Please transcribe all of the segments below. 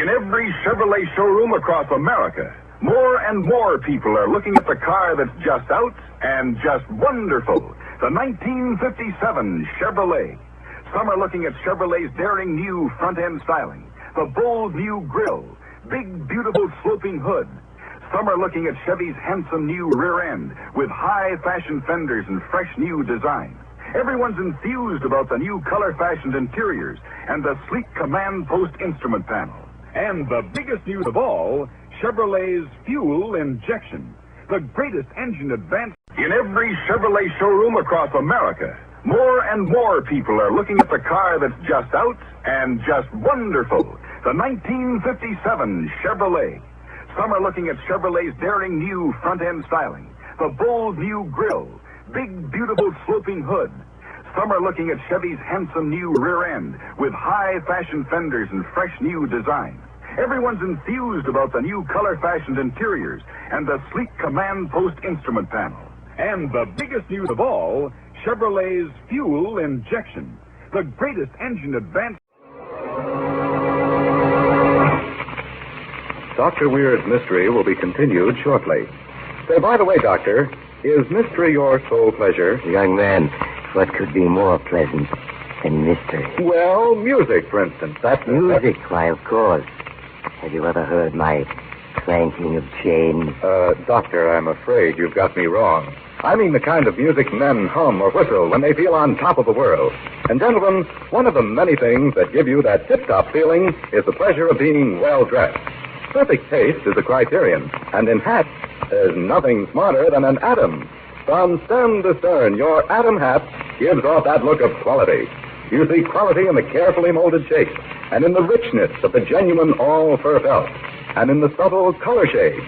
In every Chevrolet showroom across America, more and more people are looking at the car that's just out and just wonderful. The 1957 Chevrolet. Some are looking at Chevrolet's daring new front-end styling, the bold new grille, big, beautiful sloping hood. Some are looking at Chevy's handsome new rear end with high-fashion fenders and fresh new design. Everyone's enthused about the new color-fashioned interiors and the sleek command post instrument panel. And the biggest news of all, Chevrolet's fuel injection, the greatest engine advance. In every Chevrolet showroom across America, more and more people are looking at the car that's just out and just wonderful. The 1957 Chevrolet. Some are looking at Chevrolet's daring new front-end styling, the bold new grille, big, beautiful sloping hood. Some are looking at Chevy's handsome new rear end with high-fashion fenders and fresh new design. Everyone's enthused about the new color-fashioned interiors and the sleek command post instrument panel. And the biggest news of all, Chevrolet's fuel injection, the greatest engine advance. Dr. Weir's mystery will be continued shortly. Say, by the way, Doctor, is mystery your sole pleasure? Young man, what could be more pleasant than mystery? Well, music, for instance. Music, why, of course. Have you ever heard my clanking of chains? Doctor, I'm afraid you've got me wrong. I mean the kind of music men hum or whistle when they feel on top of the world. And, gentlemen, one of the many things that give you that tip-top feeling is the pleasure of being well-dressed. Perfect taste is a criterion, and in hats, there's nothing smarter than an Atom. From stem to stern, your Atom hat gives off that look of quality. You see quality in the carefully molded shape, and in the richness of the genuine all-fur felt, and in the subtle color shades.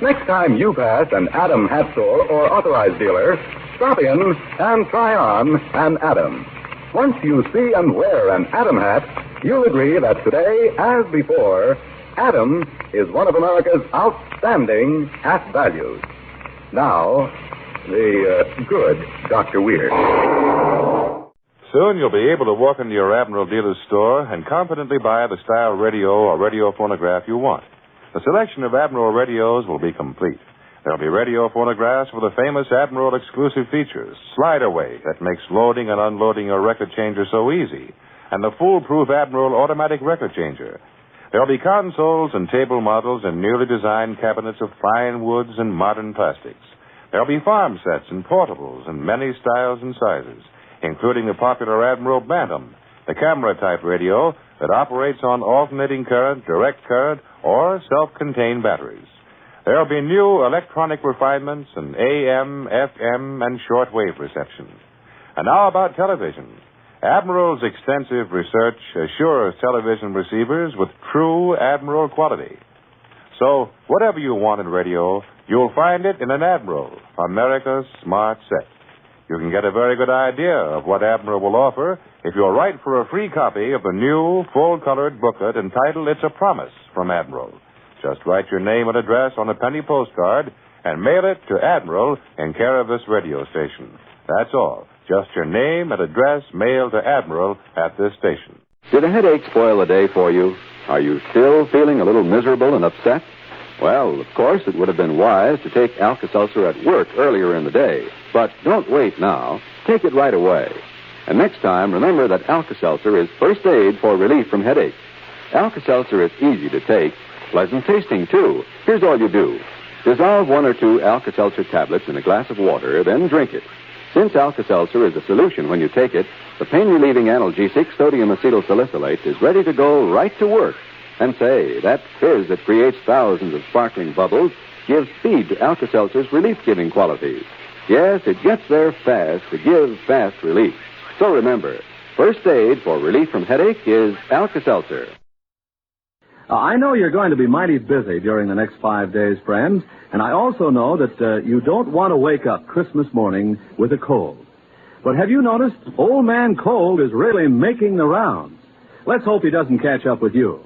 Next time you pass an Atom hat store or authorized dealer, stop in and try on an Atom. Once you see and wear an Atom hat, you'll agree that today, as before, Atom is one of America's outstanding hat values. Now, the good Dr. Weir. Soon you'll be able to walk into your Admiral dealer's store and confidently buy the style radio or radio phonograph you want. The selection of Admiral radios will be complete. There'll be radio phonographs with the famous Admiral exclusive features, slide away that makes loading and unloading your record changer so easy, and the foolproof Admiral automatic record changer. There'll be consoles and table models and newly designed cabinets of fine woods and modern plastics. There'll be farm sets and portables in many styles and sizes, including the popular Admiral Bantam, the camera-type radio that operates on alternating current, direct current, or self-contained batteries. There'll be new electronic refinements and AM, FM, and shortwave reception. And now about television. Admiral's extensive research assures television receivers with true Admiral quality. So, whatever you want in radio, you'll find it in an Admiral, America's smart set. You can get a very good idea of what Admiral will offer if you'll write for a free copy of the new, full-colored booklet entitled It's a Promise from Admiral. Just write your name and address on a penny postcard and mail it to Admiral in care of this radio station. That's all. Just your name and address mailed to Admiral at this station. Did a headache spoil the day for you? Are you still feeling a little miserable and upset? Well, of course, it would have been wise to take Alka-Seltzer at work earlier in the day. But don't wait now. Take it right away. And next time, remember that Alka-Seltzer is first aid for relief from headache. Alka-Seltzer is easy to take, pleasant tasting, too. Here's all you do. Dissolve 1 or 2 Alka-Seltzer tablets in a glass of water, then drink it. Since Alka-Seltzer is a solution when you take it, the pain-relieving analgesic sodium acetylsalicylate is ready to go right to work. And say, that fizz that creates thousands of sparkling bubbles gives speed to Alka-Seltzer's relief-giving qualities. Yes, it gets there fast to give fast relief. So remember, first aid for relief from headache is Alka-Seltzer. I know you're going to be mighty busy during the next 5 days, friends, and I also know that you don't want to wake up Christmas morning with a cold. But have you noticed Old Man Cold is really making the rounds? Let's hope he doesn't catch up with you.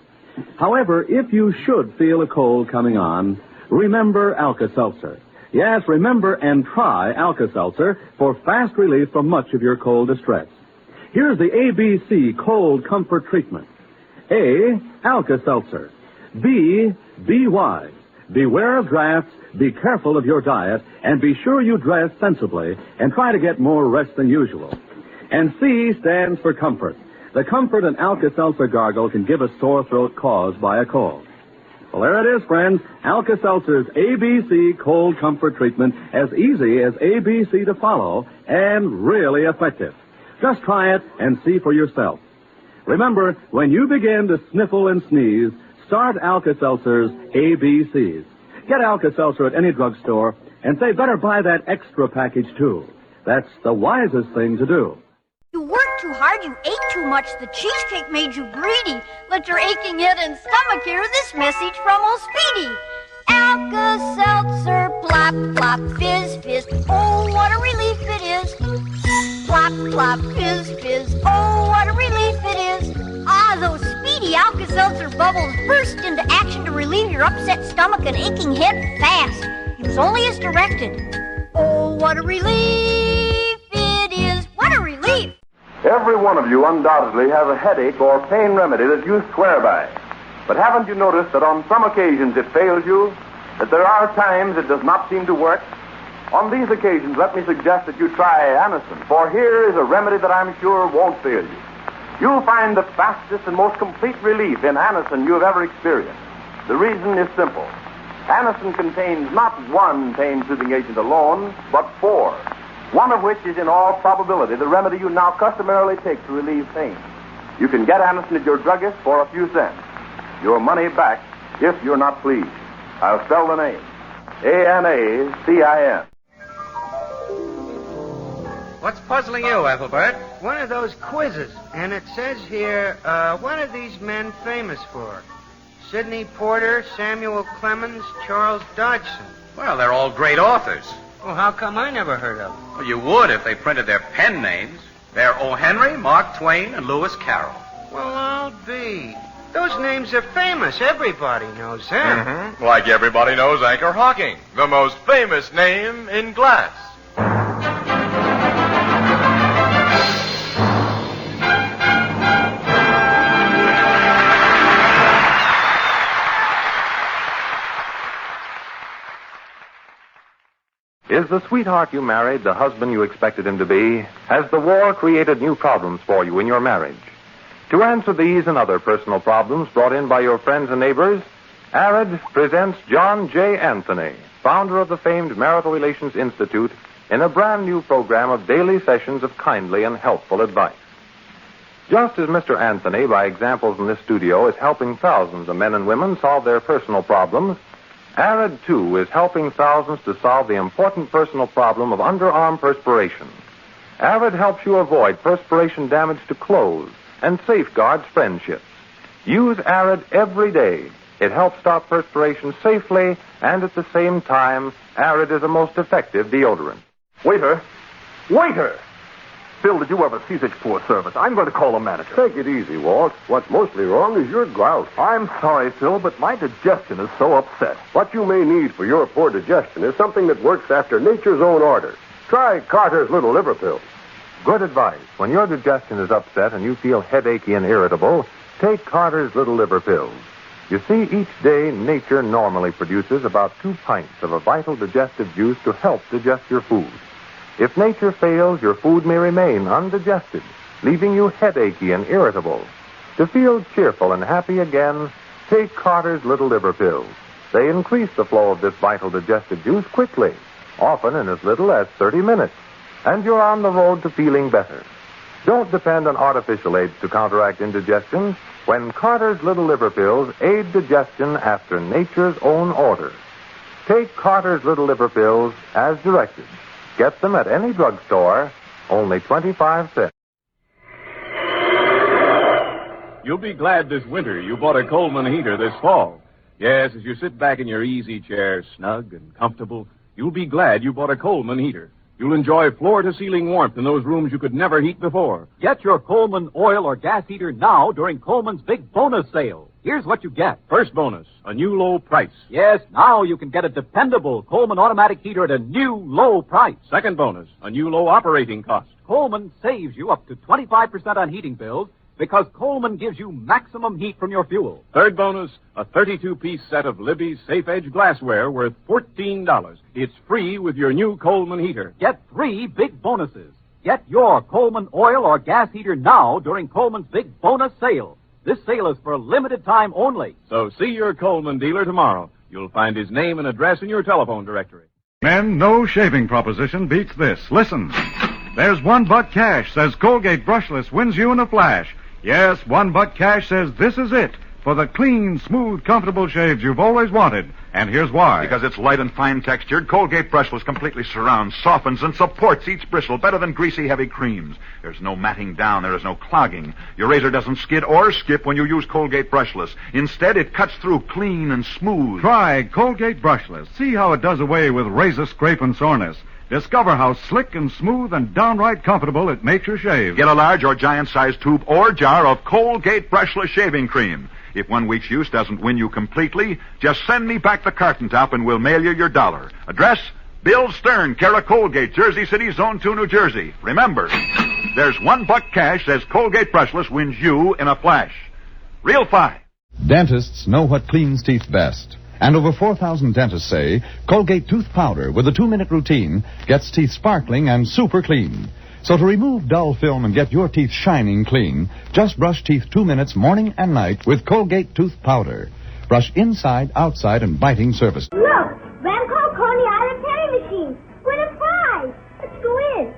However, if you should feel a cold coming on, remember Alka-Seltzer. Yes, remember and try Alka-Seltzer for fast relief from much of your cold distress. Here's the ABC Cold Comfort Treatment. A, Alka-Seltzer. B, be wise. Beware of drafts, be careful of your diet, and be sure you dress sensibly and try to get more rest than usual. And C stands for comfort. The comfort an Alka-Seltzer gargle can give a sore throat caused by a cold. Well, there it is, friends. Alka-Seltzer's ABC cold comfort treatment, as easy as ABC to follow and really effective. Just try it and see for yourself. Remember, when you begin to sniffle and sneeze, start Alka-Seltzer's ABCs. Get Alka-Seltzer at any drugstore and say better buy that extra package, too. That's the wisest thing to do. You worked too hard, you ate too much, the cheesecake made you greedy. Let your aching head and stomach hear this message from old Speedy. Alka-Seltzer, plop, plop, fizz, fizz, oh, what a relief it is. Plop, plop, fizz, fizz, oh, what a relief it is. Ah, those Speedy Alka-Seltzer bubbles burst into action to relieve your upset stomach and aching head fast. Use only as directed. Oh, what a relief it is. What a relief. Every one of you undoubtedly has a headache or pain remedy that you swear by. But haven't you noticed that on some occasions it fails you? That there are times it does not seem to work? On these occasions, let me suggest that you try Anacin, for here is a remedy that I'm sure won't fail you. You'll find the fastest and most complete relief in Anacin you have ever experienced. The reason is simple. Anacin contains not one pain-soothing agent alone, but 4. One of which is in all probability the remedy you now customarily take to relieve pain. You can get Anacin at your druggist for a few cents. Your money back if you're not pleased. I'll spell the name. Anacin. What's puzzling you, Ethelbert? One of those quizzes. And it says here, what are these men famous for? Sidney Porter, Samuel Clemens, Charles Dodgson. Well, they're all great authors. Well, how come I never heard of them? Well, you would if they printed their pen names. They're O. Henry, Mark Twain, and Lewis Carroll. Well, I'll be. Those names are famous. Everybody knows them. Mm-hmm. Like everybody knows Anchor Hocking, the most famous name in glass. Is the sweetheart you married the husband you expected him to be? Has the war created new problems for you in your marriage? To answer these and other personal problems brought in by your friends and neighbors, ARID presents John J. Anthony, founder of the famed Marital Relations Institute, in a brand new program of daily sessions of kindly and helpful advice. Just as Mr. Anthony, by examples in this studio, is helping thousands of men and women solve their personal problems, ARID, too, is helping thousands to solve the important personal problem of underarm perspiration. ARID helps you avoid perspiration damage to clothes and safeguards friendships. Use ARID every day. It helps stop perspiration safely, and at the same time, ARID is a most effective deodorant. Waiter! Waiter! Phil, did you ever see such poor service? I'm going to call the manager. Take it easy, Walt. What's mostly wrong is your grouse. I'm sorry, Phil, but my digestion is so upset. What you may need for your poor digestion is something that works after nature's own order. Try Carter's Little Liver Pills. Good advice. When your digestion is upset and you feel headachy and irritable, take Carter's Little Liver Pills. You see, each day nature normally produces about 2 pints of a vital digestive juice to help digest your food. If nature fails, your food may remain undigested, leaving you headachy and irritable. To feel cheerful and happy again, take Carter's Little Liver Pills. They increase the flow of this vital digestive juice quickly, often in as little as 30 minutes, and you're on the road to feeling better. Don't depend on artificial aids to counteract indigestion when Carter's Little Liver Pills aid digestion after nature's own order. Take Carter's Little Liver Pills as directed. Get them at any drugstore, only 25 cents. You'll be glad this winter you bought a Coleman heater this fall. Yes, as you sit back in your easy chair, snug and comfortable, you'll be glad you bought a Coleman heater. You'll enjoy floor-to-ceiling warmth in those rooms you could never heat before. Get your Coleman oil or gas heater now during Coleman's big bonus sale. Here's what you get. First bonus, a new low price. Yes, now you can get a dependable Coleman automatic heater at a new low price. Second bonus, a new low operating cost. Coleman saves you up to 25% on heating bills because Coleman gives you maximum heat from your fuel. Third bonus, a 32-piece set of Libby's Safe Edge glassware worth $14. It's free with your new Coleman heater. Get 3 big bonuses. Get your Coleman oil or gas heater now during Coleman's big bonus sale. This sale is for a limited time only. So see your Coleman dealer tomorrow. You'll find his name and address in your telephone directory. Men, no shaving proposition beats this. Listen. There's $1 cash, says Colgate Brushless wins you in a flash. Yes, $1 cash says this is it for the clean, smooth, comfortable shaves you've always wanted. And here's why. Because it's light and fine-textured, Colgate Brushless completely surrounds, softens, and supports each bristle better than greasy, heavy creams. There's no matting down. There is no clogging. Your razor doesn't skid or skip when you use Colgate Brushless. Instead, it cuts through clean and smooth. Try Colgate Brushless. See how it does away with razor scrape and soreness. Discover how slick and smooth and downright comfortable it makes your shave. Get a large or giant-sized tube or jar of Colgate Brushless shaving cream. If 1 week's use doesn't win you completely, just send me back the carton top and we'll mail you your $1. Address, Bill Stern, care of Colgate, Jersey City, Zone 2, New Jersey. Remember, there's $1 cash says Colgate Brushless wins you in a flash. Real fine. Dentists know what cleans teeth best. And over 4,000 dentists say Colgate tooth powder with a 2-minute routine gets teeth sparkling and super clean. So to remove dull film and get your teeth shining clean, just brush teeth 2 minutes morning and night with Colgate tooth powder. Brush inside, outside, and biting surface. Look, Remco Coney Island penny machine. Win a prize. Let's go in.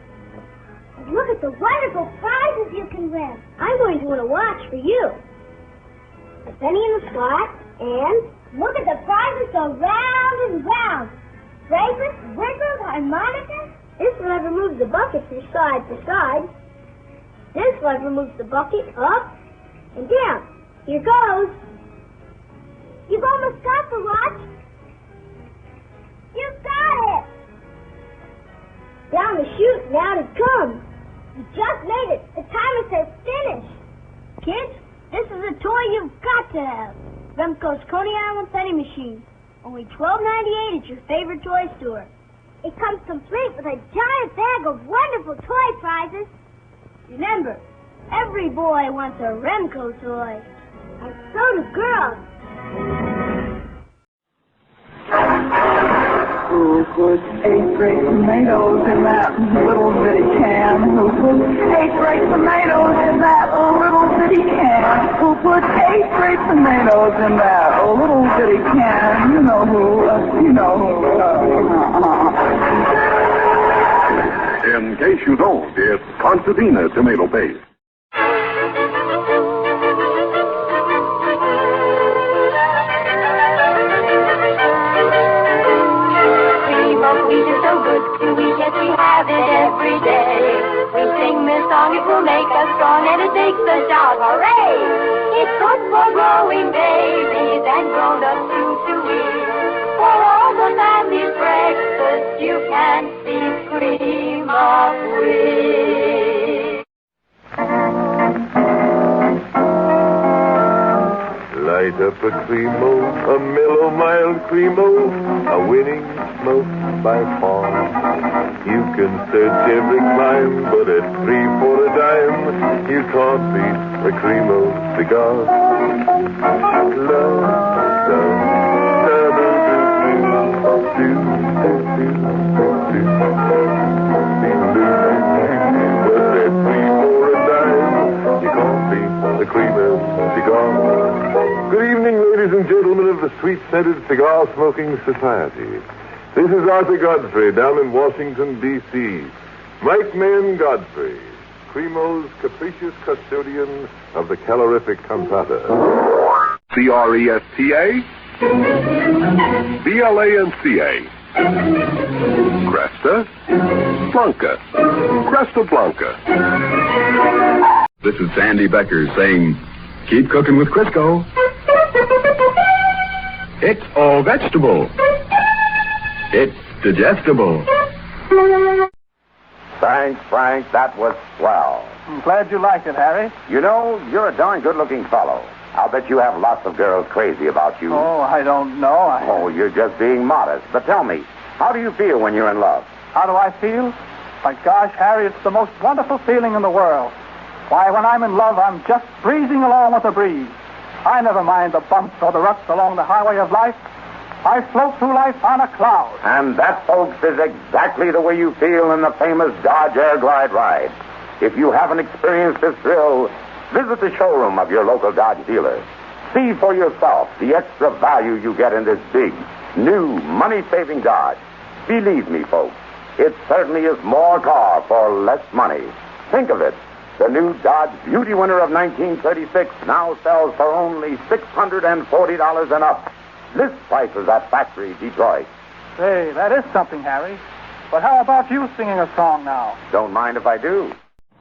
And look at the wonderful prizes you can win. I'm going to win a watch for you. A penny in the slot, and look at the prizes go round and round. Fragrance, wiggles, harmonica. This lever moves the bucket from side to side. This lever moves the bucket up and down. Here goes. You've almost got the watch. You've got it. Down the chute and out it comes. You just made it. The timer says finish. Kids, this is a toy you've got to have. Remco's Coney Island penny machine. Only $12.98 at your favorite toy store. It comes complete with a giant bag of wonderful toy prizes. Remember, every boy wants a Remco toy. And so do girls. Who put 8 great tomatoes in that little bitty can? Who put 8 great tomatoes in that little bitty can? Who put 8 great tomatoes in that little bitty can? You know who, you know who. In case you don't, it's Contadina tomato paste. Yes, we have it every day. We sing this song, it will make us strong, and it makes us shout, hooray! It's good for growing babies and grown-ups too to eat. For all the family's breakfast, you can see cream of wheat. Light up a Cremo, a mellow, mild Cremo, a winning smoke by far. You can search every clime, but at 3 for a dime, you can't beat a Cremo cigar. Good evening, ladies and gentlemen of the Sweet-Scented Cigar Smoking Society. This is Arthur Godfrey down in Washington, D.C. Mike Mann Godfrey, Cremo's capricious custodian of the calorific cantata. C-R-E-S-T-A? B-L-A-N-C-A. Cresta Blanca. Cresta Blanca. This is Sandy Becker saying, keep cooking with Crisco. It's all vegetable. It's digestible. Thanks, Frank. That was swell. I'm glad you liked it, Harry. You know, you're a darn good-looking fellow. I'll bet you have lots of girls crazy about you. Oh, I don't know. Oh, you're just being modest. But tell me, how do you feel when you're in love? How do I feel? My gosh, Harry, it's the most wonderful feeling in the world. Why, when I'm in love, I'm just breezing along with the breeze. I never mind the bumps or the ruts along the highway of life. I float through life on a cloud. And that, folks, is exactly the way you feel in the famous Dodge Air Glide ride. If you haven't experienced this thrill, visit the showroom of your local Dodge dealer. See for yourself the extra value you get in this big, new, money-saving Dodge. Believe me, folks, it certainly is more car for less money. Think of it. The new Dodge Beauty winner of 1936 now sells for only $640 and up. List prices at Factory Detroit. Say, that is something, Harry. But how about you singing a song now? Don't mind if I do.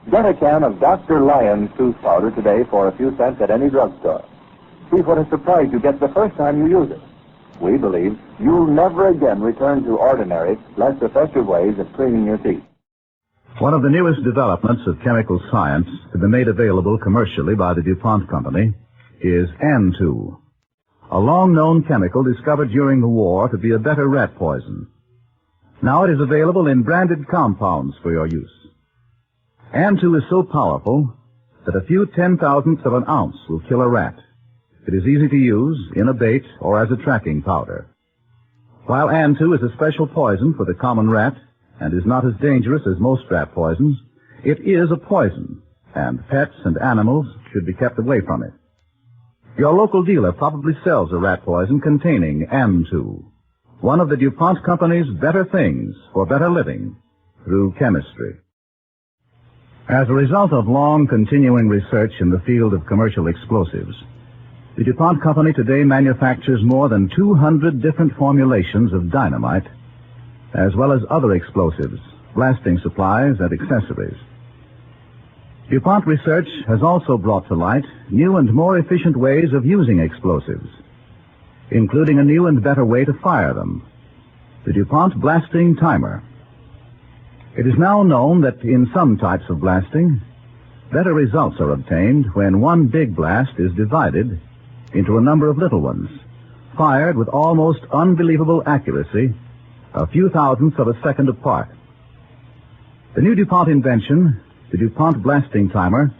Get a can of Dr. Lyon's tooth powder today for a few cents at any drugstore. See what a surprise you get the first time you use it. We believe you'll never again return to ordinary, less effective ways of cleaning your teeth. One of the newest developments of chemical science to be made available commercially by the DuPont Company is An2, a long-known chemical discovered during the war to be a better rat poison. Now it is available in branded compounds for your use. An2 is so powerful that a few 10,000ths of an ounce will kill a rat. It is easy to use in a bait or as a tracking powder. While An2 is a special poison for the common rat and is not as dangerous as most rat poisons, it is a poison, and pets and animals should be kept away from it. Your local dealer probably sells a rat poison containing An2, one of the DuPont Company's better things for better living through chemistry. As a result of long continuing research in the field of commercial explosives, the DuPont Company today manufactures more than 200 different formulations of dynamite, as well as other explosives, blasting supplies, and accessories. DuPont research has also brought to light new and more efficient ways of using explosives, including a new and better way to fire them, the DuPont Blasting Timer. It is now known that in some types of blasting, better results are obtained when one big blast is divided into a number of little ones, fired with almost unbelievable accuracy, a few thousandths of a second apart. The new DuPont invention, the DuPont Blasting Timer,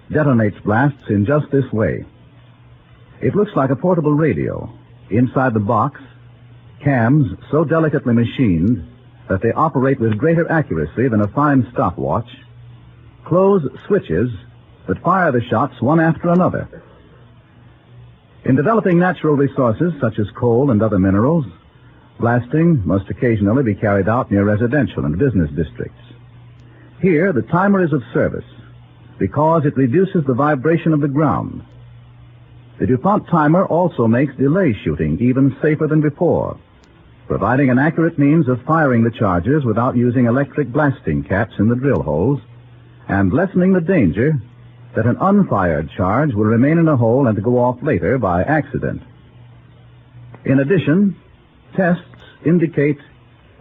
detonates blasts in just this way. It looks like a portable radio. Inside the box, cams so delicately machined that they operate with greater accuracy than a fine stopwatch, close switches that fire the shots one after another. In developing natural resources such as coal and other minerals, blasting must occasionally be carried out near residential and business districts. Here, the timer is of service because it reduces the vibration of the ground. The DuPont timer also makes delay shooting even safer than before, providing an accurate means of firing the charges without using electric blasting caps in the drill holes and lessening the danger that an unfired charge will remain in a hole and go off later by accident. In addition, tests indicate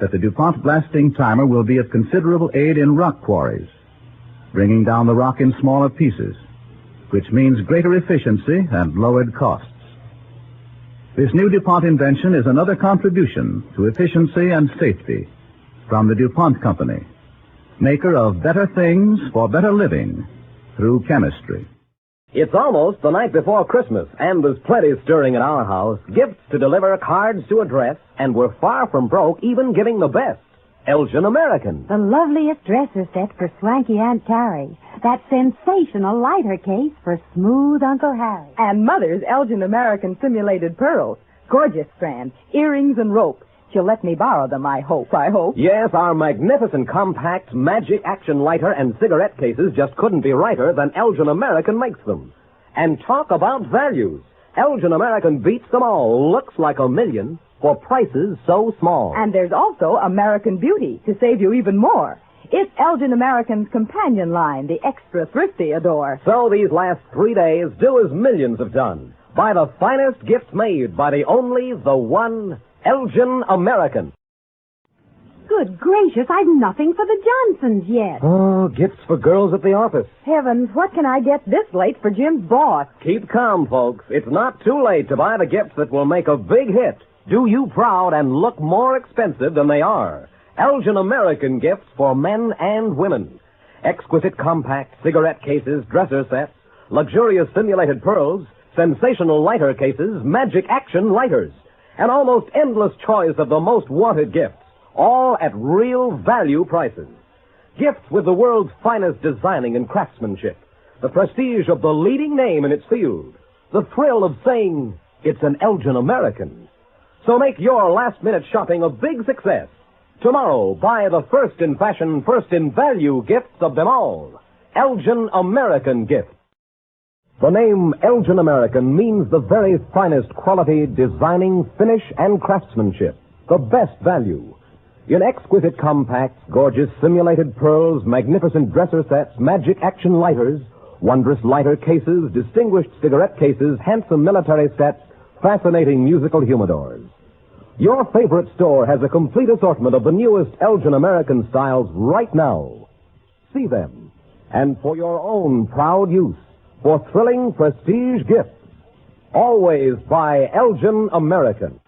that the DuPont Blasting Timer will be of considerable aid in rock quarries, bringing down the rock in smaller pieces, which means greater efficiency and lowered costs. This new DuPont invention is another contribution to efficiency and safety from the DuPont Company, maker of better things for better living through chemistry. It's almost the night before Christmas, and there's plenty stirring in our house. Gifts to deliver, cards to address, and we're far from broke, even giving the best. Elgin American. The loveliest dresser set for swanky Aunt Carrie. That sensational lighter case for smooth Uncle Harry. And Mother's Elgin American simulated pearls. Gorgeous strands, earrings and rope. She'll let me borrow them, I hope. Yes, our magnificent compact magic action lighter and cigarette cases just couldn't be righter than Elgin American makes them. And talk about values. Elgin American beats them all. Looks like $1 million for prices so small. And there's also American Beauty to save you even more. It's Elgin American's companion line, the extra thrifty adore. So these last 3 days, do as millions have done. Buy the finest gifts made by the only, the one, Elgin American. Good gracious, I've nothing for the Johnsons yet. Oh, gifts for girls at the office. Heavens, what can I get this late for Jim's boss? Keep calm, folks. It's not too late to buy the gifts that will make a big hit, do you proud, and look more expensive than they are. Elgin American gifts for men and women. exquisite compact cigarette cases, dresser sets, luxurious simulated pearls, sensational lighter cases, magic action lighters, an almost endless choice of the most wanted gifts, all at real value prices. Gifts with the world's finest designing and craftsmanship, the prestige of the leading name in its field, the thrill of saying it's an Elgin American. So make your last-minute shopping a big success. Tomorrow, buy the first in fashion, first in value gifts of them all. Elgin American gifts. The name Elgin American means the very finest quality, designing, finish, and craftsmanship. The best value. In exquisite compacts, gorgeous simulated pearls, magnificent dresser sets, magic action lighters, wondrous lighter cases, distinguished cigarette cases, handsome military sets, fascinating musical humidors. Your favorite store has a complete assortment of the newest Elgin American styles right now. See them. And for your own proud use, for thrilling prestige gifts, always buy Elgin American.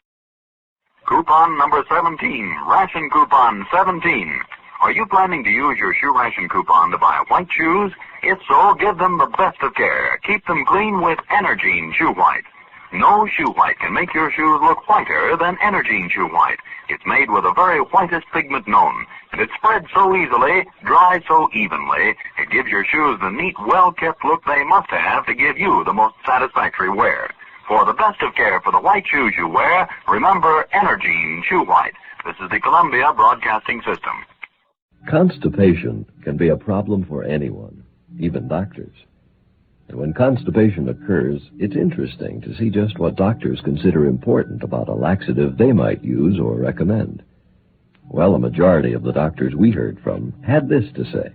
Coupon number 17, ration coupon 17. Are you planning to use your shoe ration coupon to buy white shoes? If so, give them the best of care. Keep them clean with Energine Shoe White. No shoe white can make your shoes look whiter than Energine Shoe White. It's made with the very whitest pigment known, and it spreads so easily, dries so evenly, it gives your shoes the neat, well-kept look they must have to give you the most satisfactory wear. For the best of care for the white shoes you wear, remember Energine Shoe White. This is the Columbia Broadcasting System. Constipation can be a problem for anyone, even doctors. And when constipation occurs, it's interesting to see just what doctors consider important about a laxative they might use or recommend. Well, a majority of the doctors we heard from had this to say.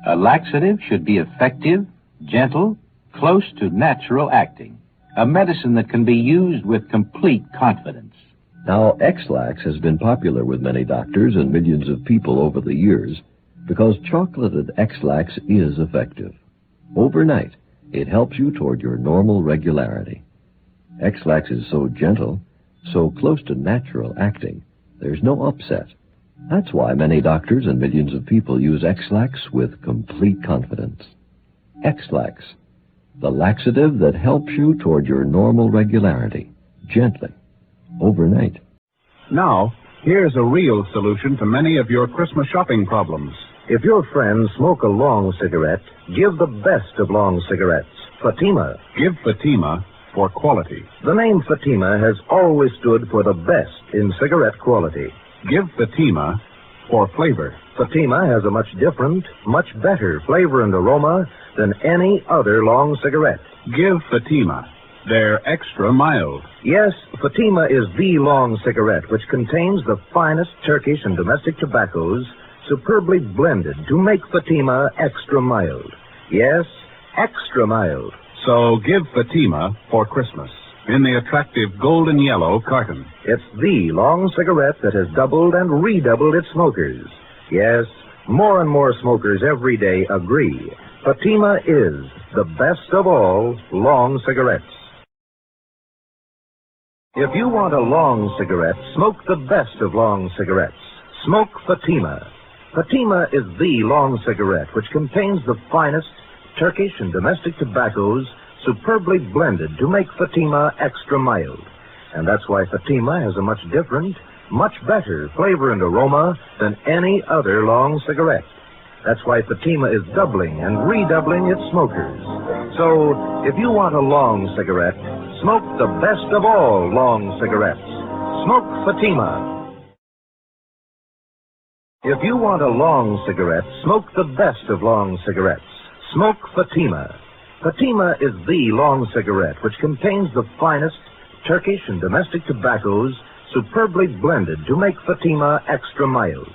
A laxative should be effective, gentle, close to natural acting. A medicine that can be used with complete confidence. Now, X-Lax has been popular with many doctors and millions of people over the years because chocolated X-Lax is effective. Overnight, it helps you toward your normal regularity. X-Lax is so gentle, so close to natural acting, there's no upset. That's why many doctors and millions of people use X-Lax with complete confidence. X-Lax, the laxative that helps you toward your normal regularity, gently, overnight. Now, here's a real solution to many of your Christmas shopping problems. If your friends smoke a long cigarette, give the best of long cigarettes, Fatima. Give Fatima for quality. The name Fatima has always stood for the best in cigarette quality. Give Fatima for flavor. Fatima has a much different, much better flavor and aroma than any other long cigarette. Give Fatima. They're extra mild. Yes, Fatima is the long cigarette which contains the finest Turkish and domestic tobaccos superbly blended to make Fatima extra mild. Yes, extra mild. So give Fatima for Christmas in the attractive golden yellow carton. It's the long cigarette that has doubled and redoubled its smokers. Yes, more and more smokers every day agree Fatima is the best of all long cigarettes. If you want a long cigarette, smoke the best of long cigarettes. Smoke Fatima. Fatima is the long cigarette which contains the finest Turkish and domestic tobaccos superbly blended to make Fatima extra mild. And that's why Fatima has a much different, much better flavor and aroma than any other long cigarette. That's why Fatima is doubling and redoubling its smokers. So, if you want a long cigarette, smoke the best of all long cigarettes. Smoke Fatima. If you want a long cigarette, smoke the best of long cigarettes. Smoke Fatima. Fatima is the long cigarette which contains the finest Turkish and domestic tobaccos superbly blended to make Fatima extra mild.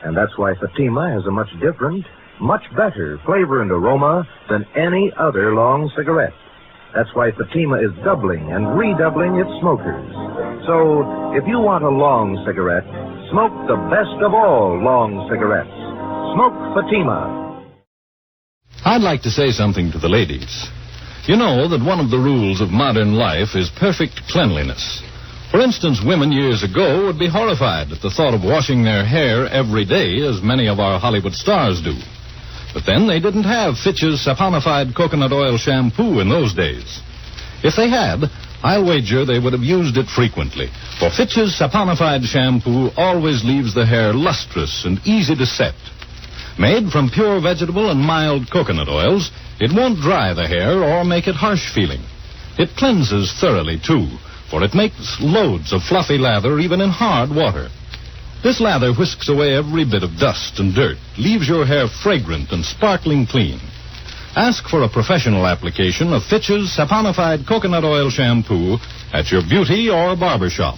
And that's why Fatima has a much different, much better flavor and aroma than any other long cigarette. That's why Fatima is doubling and redoubling its smokers. So, if you want a long cigarette, smoke the best of all long cigarettes. Smoke Fatima. I'd like to say something to the ladies. You know that one of the rules of modern life is perfect cleanliness. For instance, women years ago would be horrified at the thought of washing their hair every day as many of our Hollywood stars do. But then they didn't have Fitch's saponified coconut oil shampoo in those days. If they had, I'll wager they would have used it frequently. For Fitch's saponified shampoo always leaves the hair lustrous and easy to set. Made from pure vegetable and mild coconut oils, it won't dry the hair or make it harsh feeling. It cleanses thoroughly, too, for it makes loads of fluffy lather even in hard water. This lather whisks away every bit of dust and dirt, leaves your hair fragrant and sparkling clean. Ask for a professional application of Fitch's saponified coconut oil shampoo at your beauty or barber shop,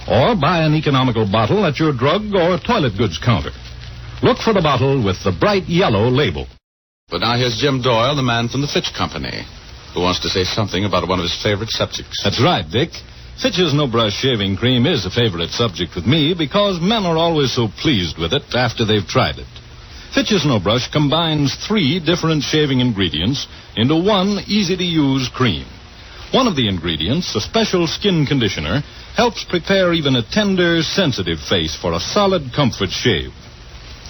or buy an economical bottle at your drug or toilet goods counter. Look for the bottle with the bright yellow label. But now here's Jim Doyle, the man from the Fitch Company, who wants to say something about one of his favorite subjects. That's right, Dick. Fitch's No Brush Shaving Cream is a favorite subject with me because men are always so pleased with it after they've tried it. Fitch's No Brush combines 3 different shaving ingredients into one easy-to-use cream. One of the ingredients, a special skin conditioner, helps prepare even a tender, sensitive face for a solid comfort shave.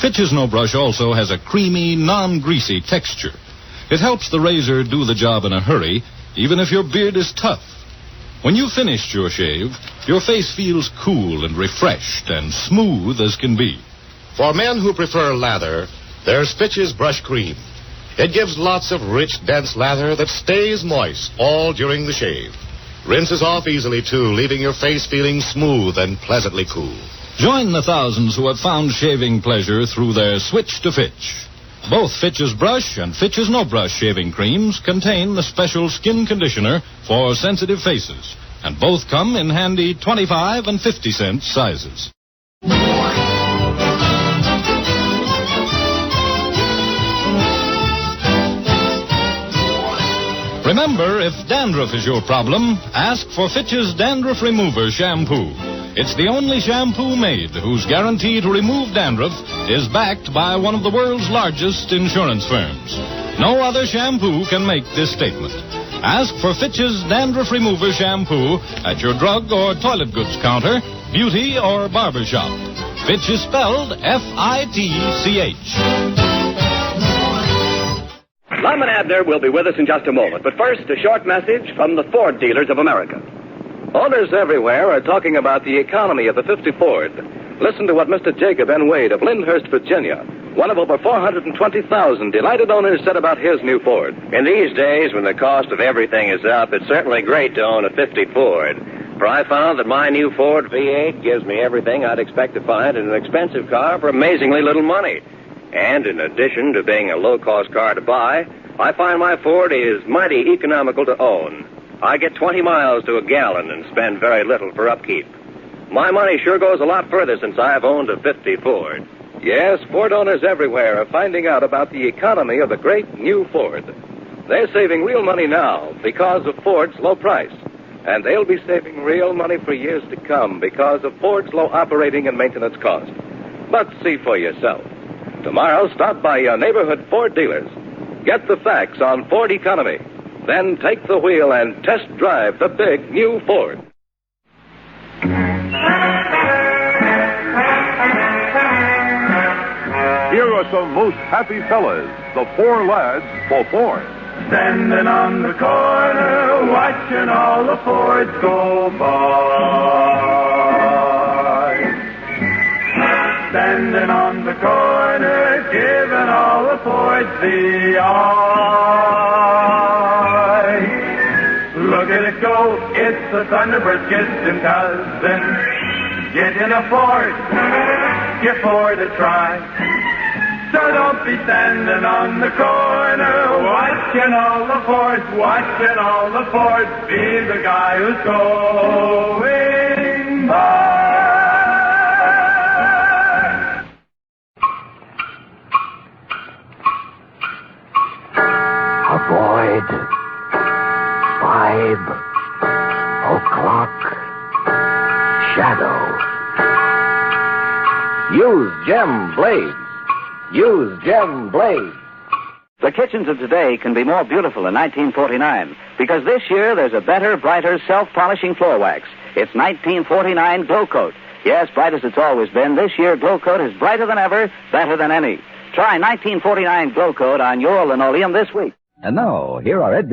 Fitch's No Brush also has a creamy, non-greasy texture. It helps the razor do the job in a hurry, even if your beard is tough. When you've finished your shave, your face feels cool and refreshed and smooth as can be. For men who prefer lather, there's Fitch's Brush Cream. It gives lots of rich, dense lather that stays moist all during the shave. Rinses off easily, too, leaving your face feeling smooth and pleasantly cool. Join the thousands who have found shaving pleasure through their switch to Fitch. Both Fitch's Brush and Fitch's No Brush shaving creams contain the special skin conditioner for sensitive faces, and both come in handy 25 and 50-cent sizes. Remember, if dandruff is your problem, ask for Fitch's Dandruff Remover Shampoo. It's the only shampoo made whose guarantee to remove dandruff is backed by one of the world's largest insurance firms. No other shampoo can make this statement. Ask for Fitch's Dandruff Remover Shampoo at your drug or toilet goods counter, beauty or barber shop. Fitch is spelled F-I-T-C-H. Lyman Abner will be with us in just a moment, but first, a short message from the Ford dealers of America. Owners everywhere are talking about the economy of the 50 Ford. Listen to what Mr. Jacob N. Wade of Lyndhurst, Virginia, one of over 420,000 delighted owners, said about his new Ford. In these days, when the cost of everything is up, it's certainly great to own a 50 Ford. For I found that my new Ford V8 gives me everything I'd expect to find in an expensive car for amazingly little money. And in addition to being a low-cost car to buy, I find my Ford is mighty economical to own. I get 20 miles to a gallon and spend very little for upkeep. My money sure goes a lot further since I've owned a 50 Ford. Yes, Ford owners everywhere are finding out about the economy of the great new Ford. They're saving real money now because of Ford's low price. And they'll be saving real money for years to come because of Ford's low operating and maintenance cost. But see for yourself. Tomorrow, stop by your neighborhood Ford dealers. Get the facts on Ford economy. Then take the wheel and test drive the big new Ford. Here are some most happy fellas, the 4 lads for Ford. Standing on the corner, watching all the Fords go by. Standing on the corner, giving all the Fords the eye. Look at it go, it's the Thunderbird kissing cousin. Get in a Ford, give Ford a try. So don't be standing on the corner, watching all the Fords, watching all the Fords. Be the guy who's going by. Avoid 5 o'clock shadow. Use Gem Blades. Use Gem Blades. The kitchens of today can be more beautiful than 1949 because this year there's a better, brighter, self-polishing floor wax. It's 1949 Glow Coat. Yes, bright as it's always been, this year Glow Coat is brighter than ever, better than any. Try 1949 Glow Coat on your linoleum this week. And now, here are Edgar